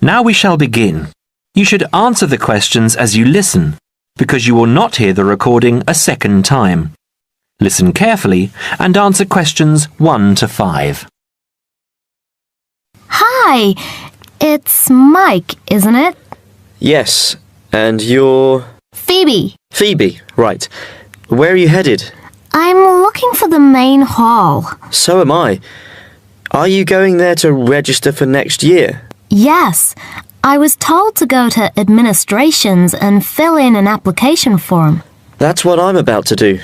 Now we shall begin. You should answer the questions as you listen, because you will not hear the recording a second time. Listen carefully and answer questions 1 to 5. Hi, it's Mike, isn't it? Yes, and you're... Phoebe. Phoebe, right. Where are you headed? I'm looking for the main hall. So am I. Are you going there to register for next year? Yes, I was told to go to administrations and fill in an application form. That's what I'm about to do.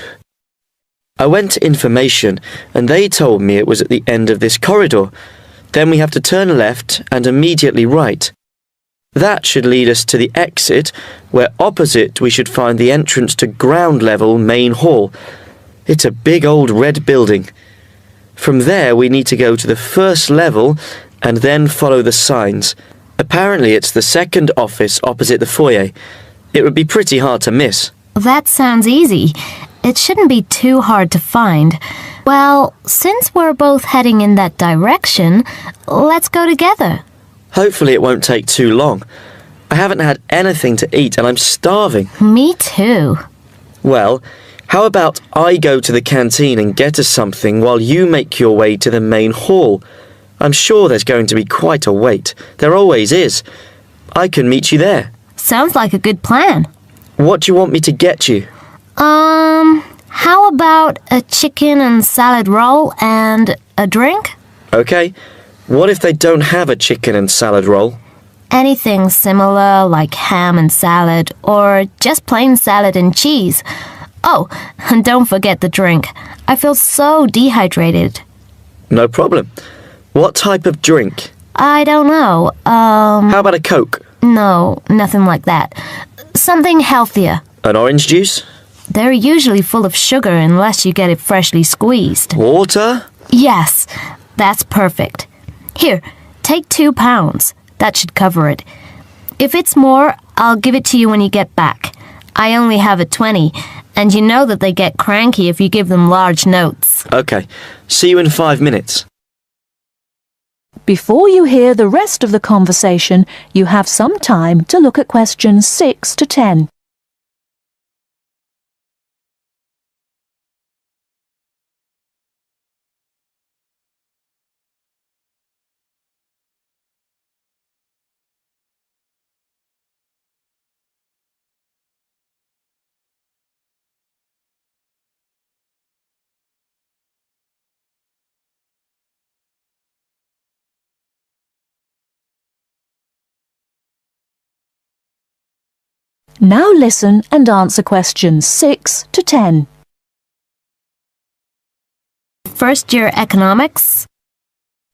I went to information and they told me it was at the end of this corridor. Then we have to turn left and immediately right. That should lead us to the exit, where opposite we should find the entrance to ground level main hall. It's a big old red building. From there we need to go to the first level and then follow the signs. Apparently it's the second office opposite the foyer. It would be pretty hard to miss. That sounds easy. It shouldn't be too hard to find. Well, since we're both heading in that direction, let's go together. Hopefully it won't take too long. I haven't had anything to eat and I'm starving. Me too. Well, how about I go to the canteen and get us something while you make your way to the main hall? I'm sure there's going to be quite a wait. There always is. I can meet you there. Sounds like a good plan. What do you want me to get you? How about a chicken and salad roll and a drink? Okay. What if they don't have a chicken and salad roll? Anything similar, like ham and salad, or just plain salad and cheese. Oh, and don't forget the drink. I feel so dehydrated. No problem. What type of drink? I don't know. How about a Coke? No, nothing like that. Something healthier. An orange juice? They're usually full of sugar unless you get it freshly squeezed. Water? Yes, that's perfect. Here, take £2. That should cover it. If it's more, I'll give it to you when you get back. I only have a 20, and you know that they get cranky if you give them large notes. Okay. See you in 5 minutes. Before you hear the rest of the conversation, you have some time to look at questions 6 to 10. Now listen and answer questions 6 to 10. First year economics.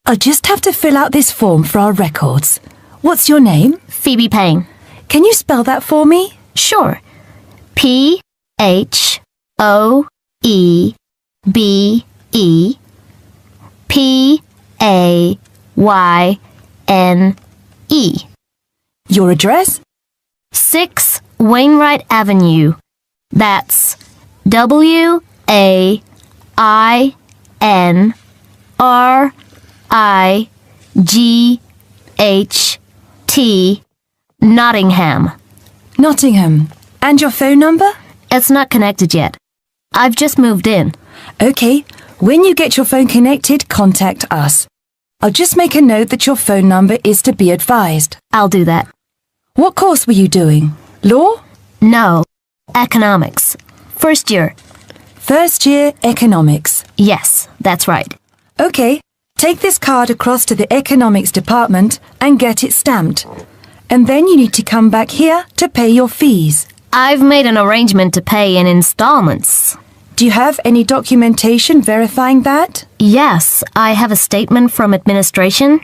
I'll just have to fill out this form for our records. What's your name? Phoebe Payne. Can you spell that for me? Sure. P-H-O-E-B-E-P-A-Y-N-E. Your address? 6 Wainwright Avenue. That's W-A-I-N-R-I-G-H-T, Nottingham. Nottingham. And your phone number? It's not connected yet. I've just moved in. Okay. When you get your phone connected, contact us. I'll just make a note that your phone number is to be advised. I'll do that. What course were you doing? Law? No. Economics. First year. First year economics. Yes, that's right. Okay. Take this card across to the economics department and get it stamped. And then you need to come back here to pay your fees. I've made an arrangement to pay in installments. Do you have any documentation verifying that? Yes, I have a statement from administration.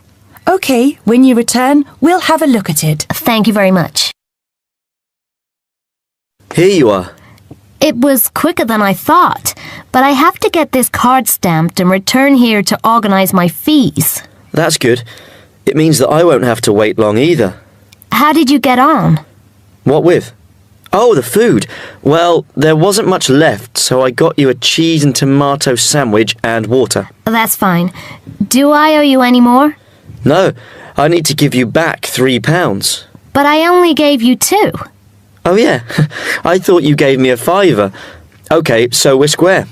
Okay, when you return, we'll have a look at it. Thank you very much. Here you are. It was quicker than I thought, but I have to get this card stamped and return here to organize my fees. That's good. It means that I won't have to wait long either. How did you get on? What with? Oh, the food. Well, there wasn't much left, so I got you a cheese and tomato sandwich and water. That's fine. Do I owe you any more? No, I need to give you back £3. But I only gave you 2. Oh yeah, I thought you gave me a fiver. Okay, so we're square.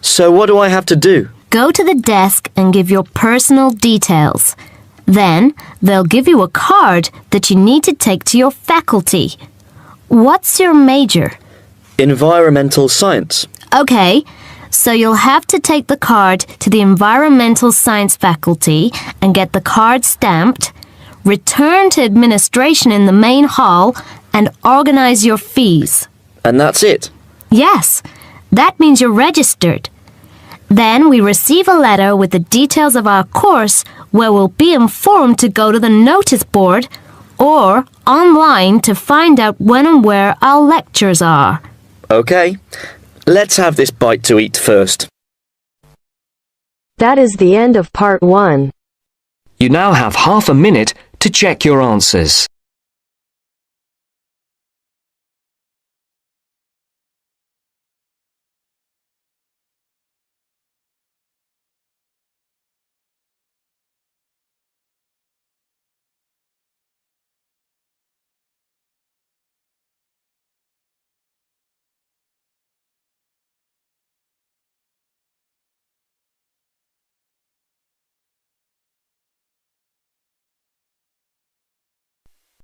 So what do I have to do? Go to the desk and give your personal details. Then they'll give you a card that you need to take to your faculty. What's your major? Environmental science. Okay, so you'll have to take the card to the environmental science faculty and get the card stamped, return to administration in the main hall, and organize your fees. And that's it? Yes, that means you're registered. Then we receive a letter with the details of our course where we'll be informed to go to the notice board or online to find out when and where our lectures are. Okay, let's have this bite to eat first. That is the end of part 1. You now have half a minute to check your answers.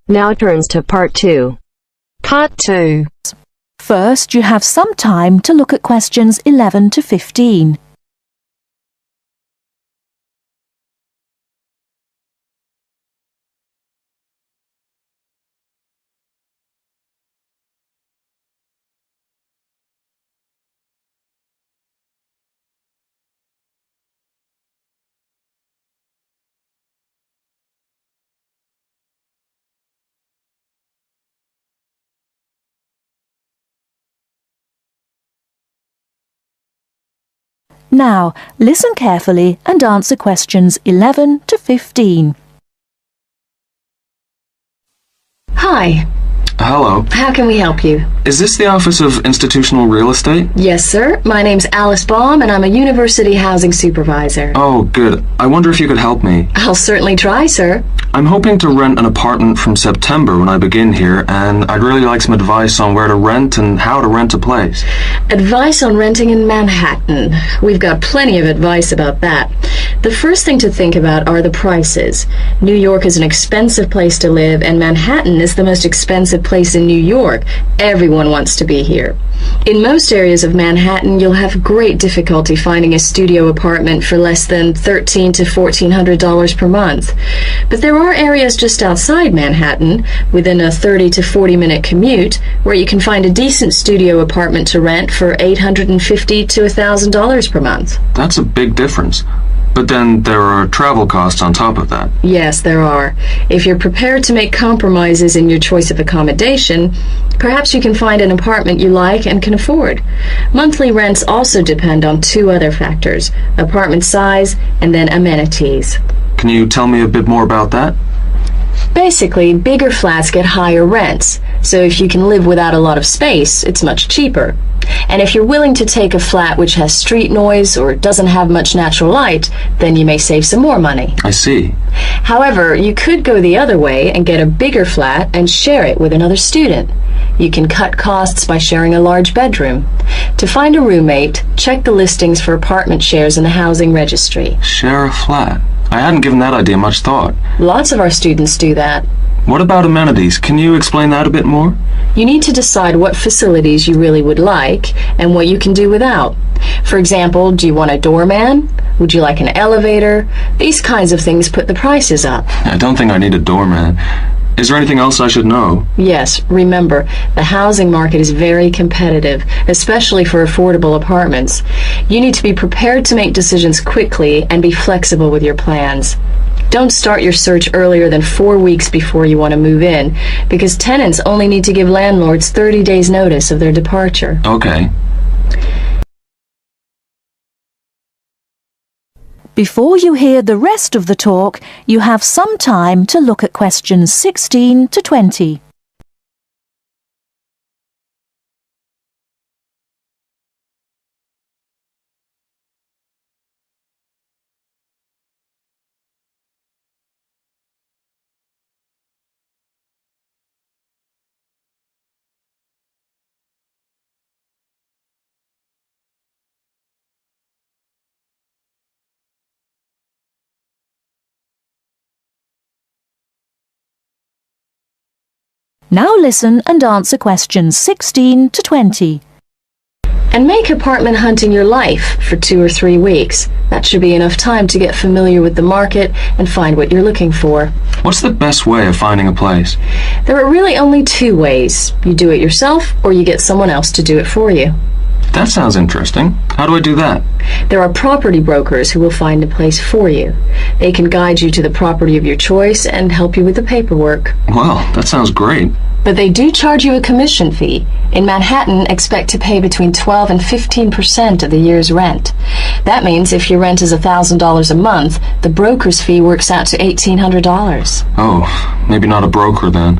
Now turns to part 2. Part 2. First, you have some time to look at questions 11 to 15. Now, listen carefully and answer questions 11 to 15. Hi, Hello. how can we help you? Is this the Office of Institutional Real Estate? Yes, sir. My name's Alice Baum, and I'm a university housing supervisor. Oh, good. I wonder if you could help me. I'll certainly try, sir. I'm hoping to rent an apartment from September when I begin here, and I'd really like some advice on where to rent and how to rent a place. Advice on renting in Manhattan. We've got plenty of advice about that. The first thing to think about are the prices. New York is an expensive place to live, and Manhattan is the most expensive place in New York. Everyone wants to be here. In most areas of Manhattan, you'll have great difficulty finding a studio apartment for less than $1,300 to $1,400 per month. But there are areas just outside Manhattan, within a 30 to 40-minute commute, where you can find a decent studio apartment to rent for $850 to $1,000 per month. That's a big difference. But then there are travel costs on top of that. Yes, there are. If you're prepared to make compromises in your choice of accommodation, perhaps you can find an apartment you like and can afford. Monthly rents also depend on 2 other factors: apartment size and then amenities. Can you tell me a bit more about that? Basically, bigger flats get higher rents, so if you can live without a lot of space, it's much cheaper. And if you're willing to take a flat which has street noise or doesn't have much natural light, then you may save some more money. I see. However, you could go the other way and get a bigger flat and share it with another student. You can cut costs by sharing a large bedroom. To find a roommate, check the listings for apartment shares in the housing registry. Share a flat. I hadn't given that idea much thought. Lots of our students do that. What about amenities? Can you explain that a bit more? You need to decide what facilities you really would like and what you can do without. For example, do you want a doorman? Would you like an elevator? These kinds of things put the prices up. I don't think I need a doorman. Is there anything else I should know? Yes, remember, the housing market is very competitive, especially for affordable apartments. You need to be prepared to make decisions quickly and be flexible with your plans. Don't start your search earlier than 4 weeks before you want to move in, because tenants only need to give landlords 30 days notice of their departure. Okay. Before you hear the rest of the talk, you have some time to look at questions 16 to 20. Now listen and answer questions 16 to 20. And make apartment hunting your life for 2 or 3 weeks. That should be enough time to get familiar with the market and find what you're looking for. What's the best way of finding a place? There are really only 2 ways. You do it yourself, or you get someone else to do it for you. That sounds interesting. How do I do that? There are property brokers who will find a place for you. They can guide you to the property of your choice and help you with the paperwork. Well, that sounds great. But they do charge you a commission fee. In Manhattan, expect to pay between 12 and 15% of the year's rent. That means if your rent is $1,000 a month, the broker's fee works out to $1,800. Oh, maybe not a broker then.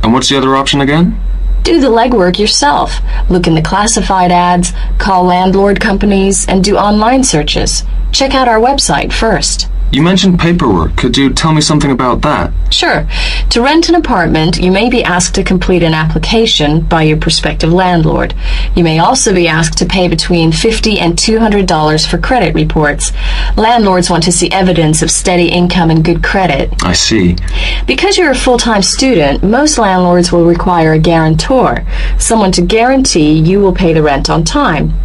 And what's the other option again? Do the legwork yourself. Look in the classified ads, call landlord companies, and do online searches. Check out our website first. You mentioned paperwork. Could you tell me something about that? Sure. To rent an apartment, you may be asked to complete an application by your prospective landlord. You may also be asked to pay between $50 and $200 for credit reports. Landlords want to see evidence of steady income and good credit. I see. Because you're a full-time student, most landlords will require a guarantor, someone to guarantee you will pay the rent on time.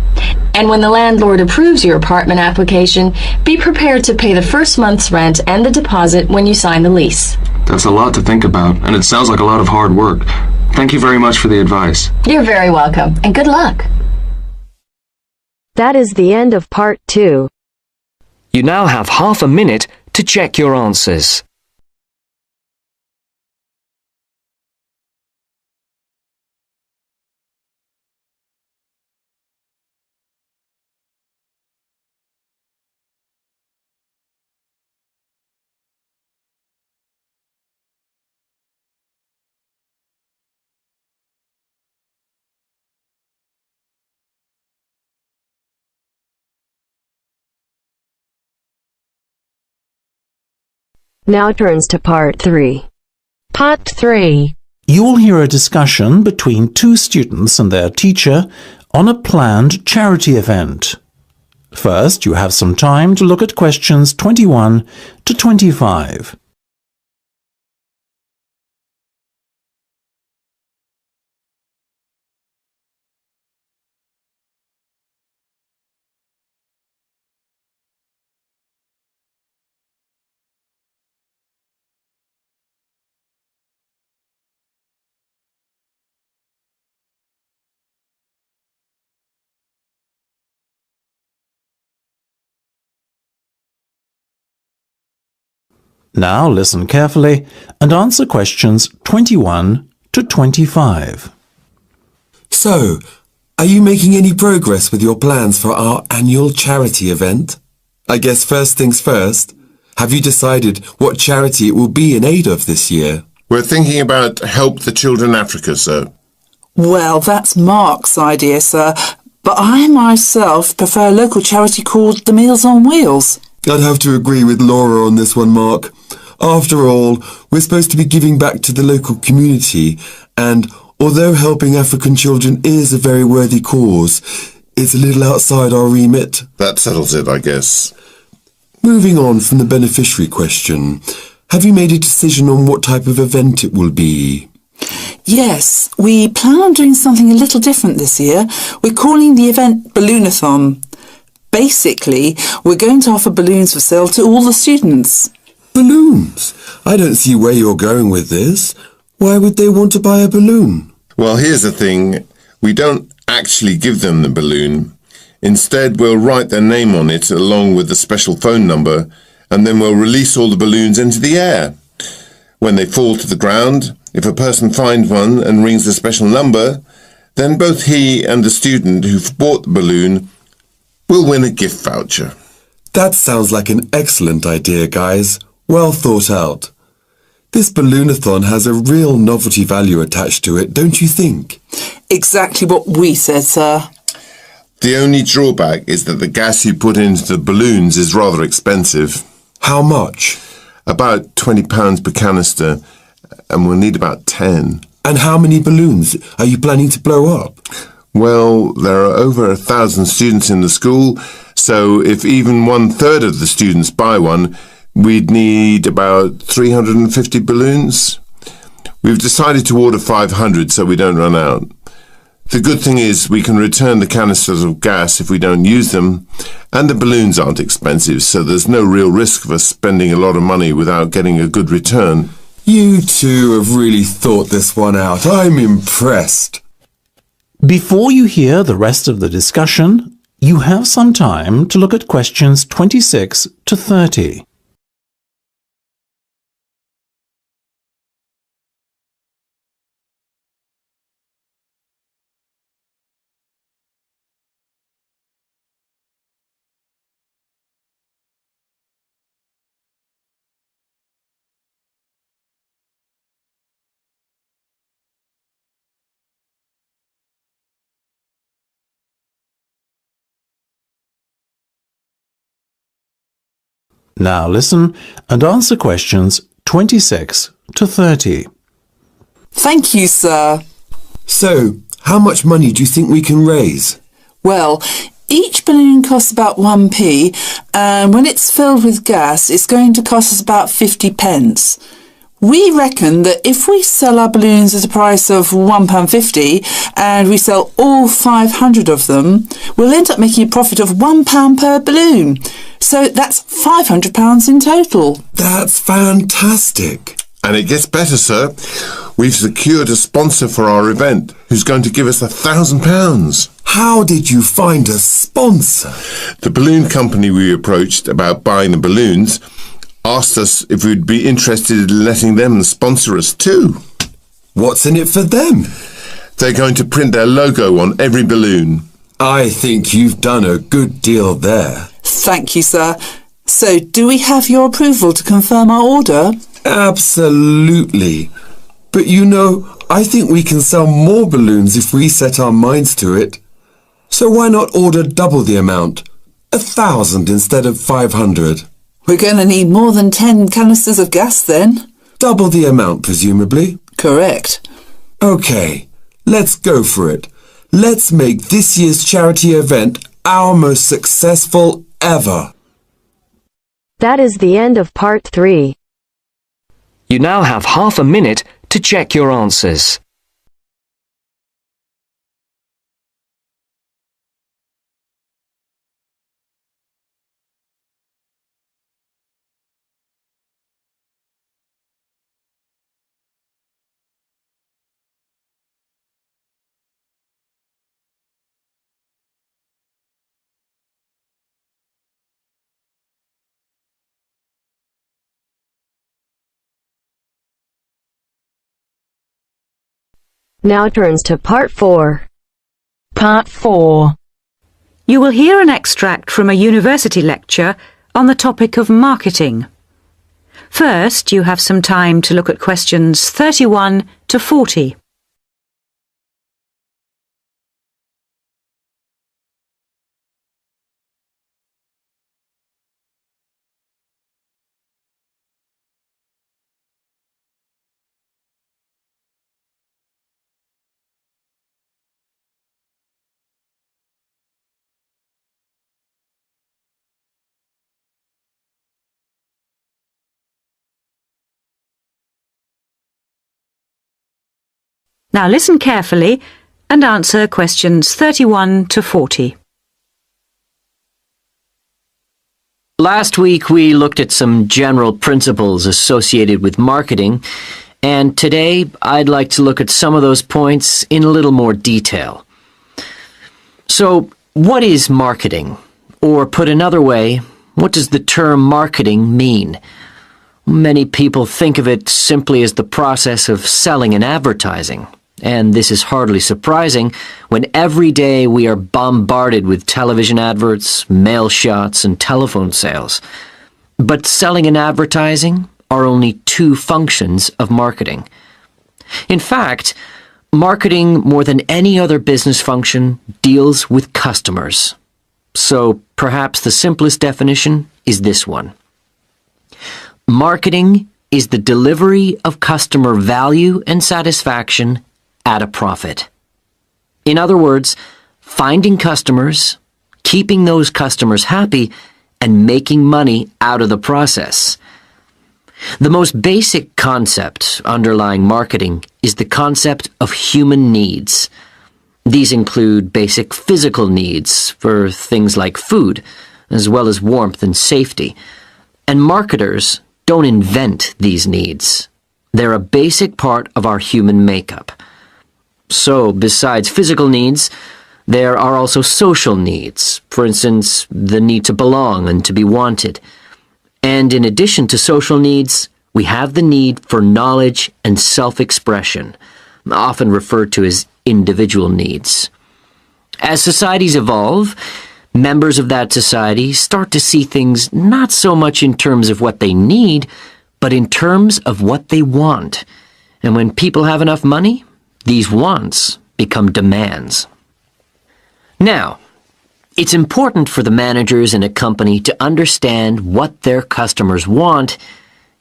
And when the landlord approves your apartment application, be prepared to pay the first month's rent and the deposit when you sign the lease. That's a lot to think about, and it sounds like a lot of hard work. Thank you very much for the advice. You're very welcome, and good luck. That is the end of part 2. You now have half a minute to check your answers. Now turns to part 3. Part 3. You will hear a discussion between 2 students and their teacher on a planned charity event. First, you have some time to look at questions 21 to 25. Now listen carefully and answer questions 21 to 25. So, are you making any progress with your plans for our annual charity event? I guess first things first, have you decided what charity it will be in aid of this year? We're thinking about Help the Children Africa, sir. Well, that's Mark's idea, sir, but I myself prefer a local charity called the Meals on Wheels. I'd have to agree with Laura on this one, Mark. After all, we're supposed to be giving back to the local community, and although helping African children is a very worthy cause, it's a little outside our remit. That settles it, I guess. Moving on from the beneficiary question, have you made a decision on what type of event it will be? Yes, we plan on doing something a little different this year. We're calling the event Balloonathon. Basically, we're going to offer balloons for sale to all the students. Balloons? I don't see where you're going with this. Why would they want to buy a balloon? Well, here's the thing. We don't actually give them the balloon. Instead, we'll write their name on it along with the special phone number, and then we'll release all the balloons into the air. When they fall to the ground, if a person finds one and rings the special number, then both he and the student who've bought the balloon will win a gift voucher. That sounds like an excellent idea, guys. Well thought out. This Balloonathon has a real novelty value attached to it, don't you think? Exactly what we said, sir. The only drawback is that the gas you put into the balloons is rather expensive. How much? About £20 per canister, and we'll need about 10. And how many balloons are you planning to blow up? Well, there are over 1,000 students in the school, so if even 1/3 of the students buy one, we'd need about 350 balloons. We've decided to order 500 so we don't run out. The good thing is we can return the canisters of gas if we don't use them, and the balloons aren't expensive, so there's no real risk of us spending a lot of money without getting a good return. You two have really thought this one out. I'm impressed. Before you hear the rest of the discussion, you have some time to look at questions 26 to 30. Now listen and answer questions 26 to 30. Thank you, sir. So, how much money do you think we can raise? Well, each balloon costs about 1p, and when it's filled with gas, it's going to cost us about 50 pence. We reckon that if we sell our balloons at a price of £1.50 and we sell all 500 of them, we'll end up making a profit of £1 per balloon. So that's £500 in total. That's fantastic. And it gets better, sir. We've secured a sponsor for our event who's going to give us £1,000. How did you find a sponsor? The balloon company we approached about buying the balloons asked us if we'd be interested in letting them sponsor us too. What's in it for them? They're going to print their logo on every balloon. I think you've done a good deal there. Thank you, sir. So, do we have your approval to confirm our order? Absolutely. But you know, I think we can sell more balloons if we set our minds to it. So why not order double the amount? 1,000 instead of 500. We're going to need more than 10 canisters of gas then. Double the amount, presumably? Correct. OK, let's go for it. Let's make this year's charity event our most successful ever. That is the end of part 3. You now have half a minute to check your answers. Now turns to part 4. Part 4. You will hear an extract from a university lecture on the topic of marketing. First, you have some time to look at questions 31 to 40. Now listen carefully and answer questions 31 to 40. Last week we looked at some general principles associated with marketing, and today I'd like to look at some of those points in a little more detail. So, what is marketing? Or put another way, what does the term marketing mean? Many people think of it simply as the process of selling and advertising. And this is hardly surprising when every day we are bombarded with television adverts, mail shots, and telephone sales. But selling and advertising are only two functions of marketing. In fact, marketing, more than any other business function, deals with customers. So perhaps the simplest definition is this one. Marketing is the delivery of customer value and satisfaction at a profit. In other words, finding customers, keeping those customers happy, and making money out of the process. The most basic concept underlying marketing is the concept of human needs. These include basic physical needs for things like food, as well as warmth and safety. And marketers don't invent these needs. They're a basic part of our human makeup. So, besides physical needs, there are also social needs. For instance, the need to belong and to be wanted. And in addition to social needs, we have the need for knowledge and self-expression, often referred to as individual needs. As societies evolve, members of that society start to see things not so much in terms of what they need, but in terms of what they want. And when people have enough money, these wants become demands. Now, it's important for the managers in a company to understand what their customers want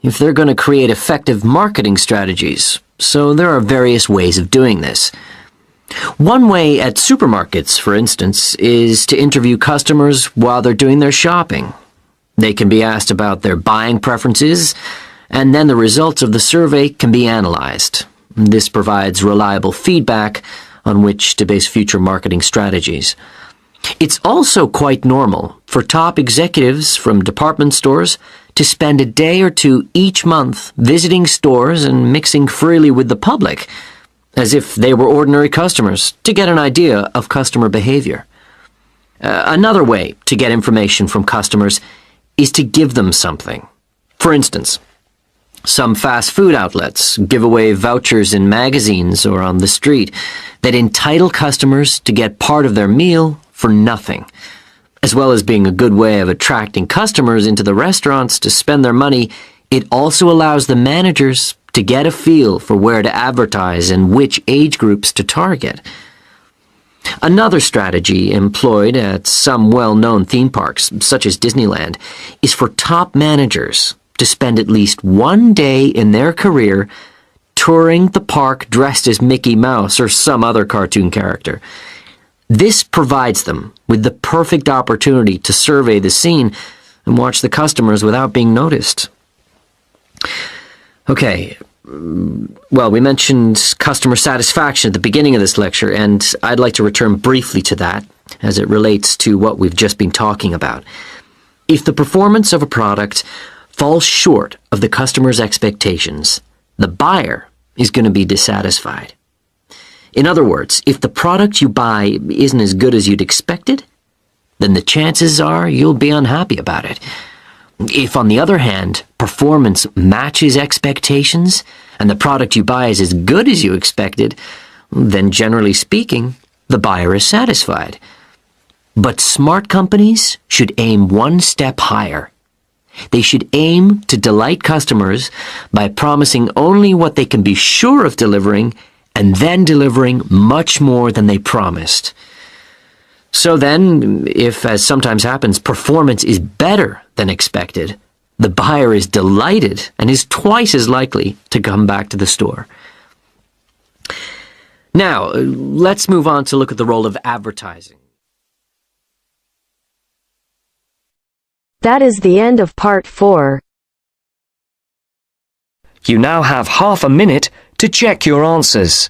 if they're going to create effective marketing strategies. So there are various ways of doing this. One way at supermarkets, for instance, is to interview customers while they're doing their shopping. They can be asked about their buying preferences, and then the results of the survey can be analyzed. This provides reliable feedback on which to base future marketing strategies. It's also quite normal for top executives from department stores to spend a day or two each month visiting stores and mixing freely with the public, as if they were ordinary customers, to get an idea of customer behavior. Another way to get information from customers is to give them something. For instance, some fast food outlets give away vouchers in magazines or on the street that entitle customers to get part of their meal for nothing. As well as being a good way of attracting customers into the restaurants to spend their money, it also allows the managers to get a feel for where to advertise and which age groups to target. Another strategy employed at some well-known theme parks, such as Disneyland, is for top managers to spend at least one day in their career touring the park dressed as Mickey Mouse or some other cartoon character. This provides them with the perfect opportunity to survey the scene and watch the customers without being noticed. Okay, well, we mentioned customer satisfaction at the beginning of this lecture, and I'd like to return briefly to that as it relates to what we've just been talking about. If the performance of a product falls short of the customer's expectations, the buyer is going to be dissatisfied. In other words, if the product you buy isn't as good as you'd expected, then the chances are you'll be unhappy about it. If, on the other hand, performance matches expectations and the product you buy is as good as you expected, then generally speaking, the buyer is satisfied. But smart companies should aim one step higher. They should aim to delight customers by promising only what they can be sure of delivering and then delivering much more than they promised. So then, if, as sometimes happens, performance is better than expected, the buyer is delighted and is twice as likely to come back to the store. Now, let's move on to look at the role of advertising. That is the end of part 4. You now have half a minute to check your answers.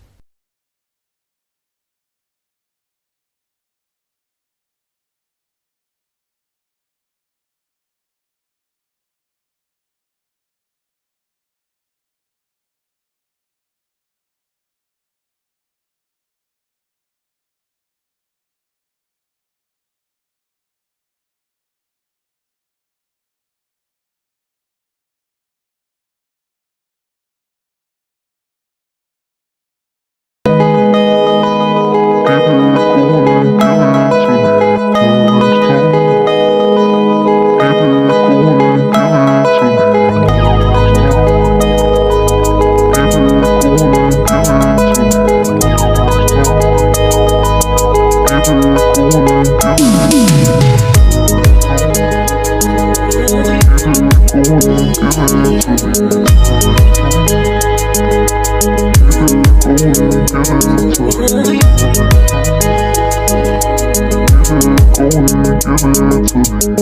Give it to me.